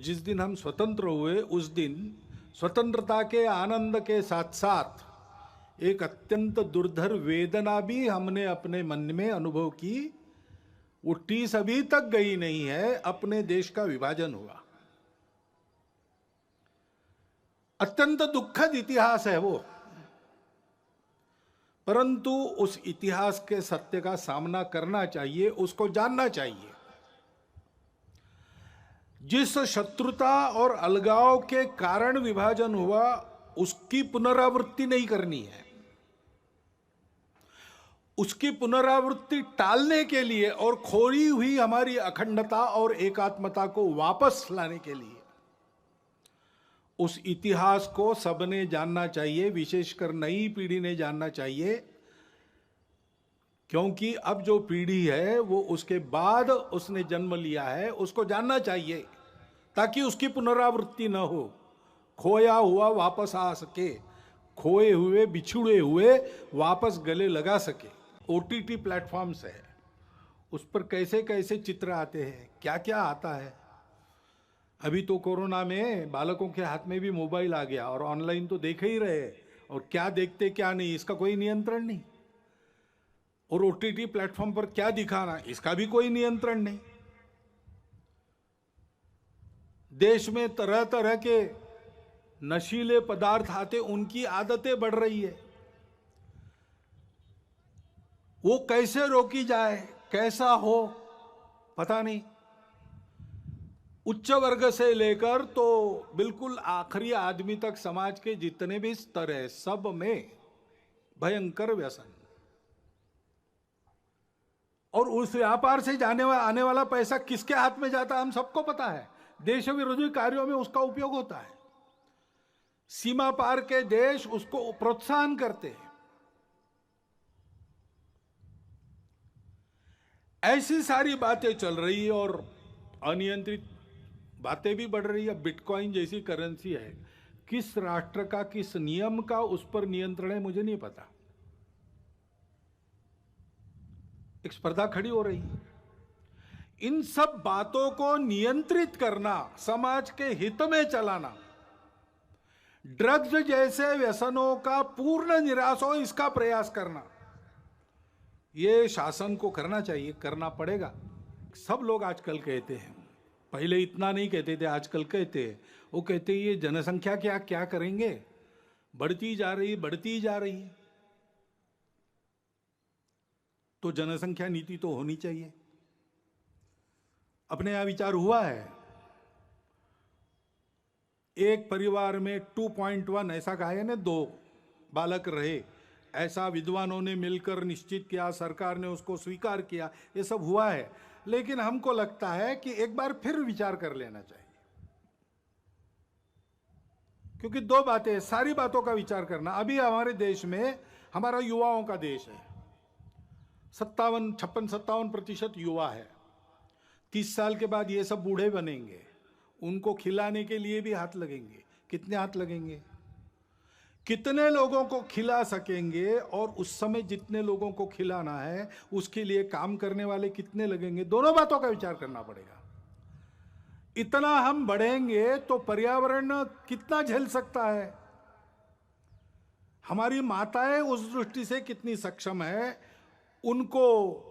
जिस दिन हम स्वतंत्र हुए उस दिन स्वतंत्रता के आनंद के साथ साथ एक अत्यंत दुर्धर वेदना भी हमने अपने मन में अनुभव की। वो टीस अभी तक गई नहीं है। अपने देश का विभाजन हुआ। अत्यंत दुखद इतिहास है वो, परंतु उस इतिहास के सत्य का सामना करना चाहिए, उसको जानना चाहिए। जिस शत्रुता और अलगाव के कारण विभाजन हुआ उसकी पुनरावृत्ति नहीं करनी है। उसकी पुनरावृत्ति टालने के लिए और खोई हुई हमारी अखंडता और एकात्मता को वापस लाने के लिए उस इतिहास को सबने जानना चाहिए, विशेषकर नई पीढ़ी ने जानना चाहिए। क्योंकि अब जो पीढ़ी है वो उसके बाद उसने जन्म लिया है, उसको जानना चाहिए ताकि उसकी पुनरावृत्ति न हो, खोया हुआ वापस आ सके, खोए हुए बिछुड़े हुए वापस गले लगा सके। ओटीटी प्लेटफॉर्म्स है, उस पर कैसे कैसे चित्र आते हैं, क्या क्या आता है। अभी तो कोरोना में बालकों के हाथ में भी मोबाइल आ गया और ऑनलाइन तो देख ही रहे, और क्या देखते क्या नहीं इसका कोई नियंत्रण नहीं। और ओटीटी प्लेटफॉर्म पर क्या दिखाना इसका भी कोई नियंत्रण नहीं। देश में तरह तरह के नशीले पदार्थ आते, उनकी आदतें बढ़ रही है। वो कैसे रोकी जाए, कैसा हो पता नहीं। उच्च वर्ग से लेकर तो बिल्कुल आखिरी आदमी तक समाज के जितने भी स्तर है सब में भयंकर व्यसन। और उस व्यापार से आने वाला पैसा किसके हाथ में जाता है हम सबको पता है। देश विरोधी कार्यों में उसका उपयोग होता है। सीमा पार के देश उसको प्रोत्साहन करते हैं। ऐसी सारी बातें चल रही है और अनियंत्रित बातें भी बढ़ रही है। बिटकॉइन जैसी करेंसी है, किस राष्ट्र का किस नियम का उस पर नियंत्रण है मुझे नहीं पता। एक स्पर्धा खड़ी हो रही है। इन सब बातों को नियंत्रित करना, समाज के हित में चलाना, ड्रग्स जैसे व्यसनों का पूर्ण निराश हो इसका प्रयास करना, यह शासन को करना चाहिए, करना पड़ेगा। सब लोग आजकल कहते हैं, पहले इतना नहीं कहते थे, आजकल कहते हैं। वो कहते हैं ये जनसंख्या क्या क्या करेंगे, बढ़ती जा रही बढ़ती जा रही है। तो जनसंख्या नीति तो होनी चाहिए। अपने यहां विचार हुआ है, एक परिवार में 2.1 ऐसा कहा है ना, 2 बालक रहे, ऐसा विद्वानों ने मिलकर निश्चित किया, सरकार ने उसको स्वीकार किया, ये सब हुआ है। लेकिन हमको लगता है कि एक बार फिर विचार कर लेना चाहिए। क्योंकि 2 बातें, सारी बातों का विचार करना। अभी हमारे देश में, हमारा युवाओं का देश है, 56-57% युवा है। 30 साल के बाद ये सब बूढ़े बनेंगे, उनको खिलाने के लिए भी हाथ लगेंगे। कितने हाथ लगेंगे, कितने लोगों को खिला सकेंगे, और उस समय जितने लोगों को खिलाना है उसके लिए काम करने वाले कितने लगेंगे, दोनों बातों का विचार करना पड़ेगा। इतना हम बढ़ेंगे तो पर्यावरण कितना झेल सकता है। हमारी माताएं उस दृष्टि से कितनी सक्षम है, उनको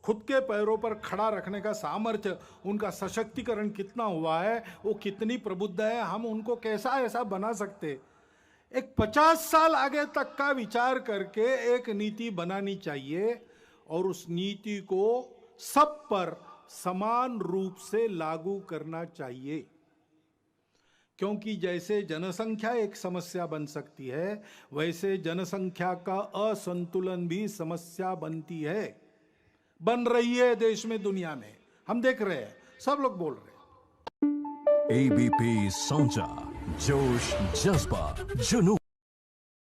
खुद के पैरों पर खड़ा रखने का सामर्थ्य, उनका सशक्तिकरण कितना हुआ है, वो कितनी प्रबुद्ध है, हम उनको कैसा ऐसा बना सकते। एक 50 साल आगे तक का विचार करके एक नीति बनानी चाहिए, और उस नीति को सब पर समान रूप से लागू करना चाहिए। क्योंकि जैसे जनसंख्या एक समस्या बन सकती है, वैसे जनसंख्या का असंतुलन भी समस्या बनती है, बन रही है देश में, दुनिया में। हम देख रहे हैं, सब लोग बोल रहे हैं। एबीपी साझा, जोश, जज्बा, जुनून।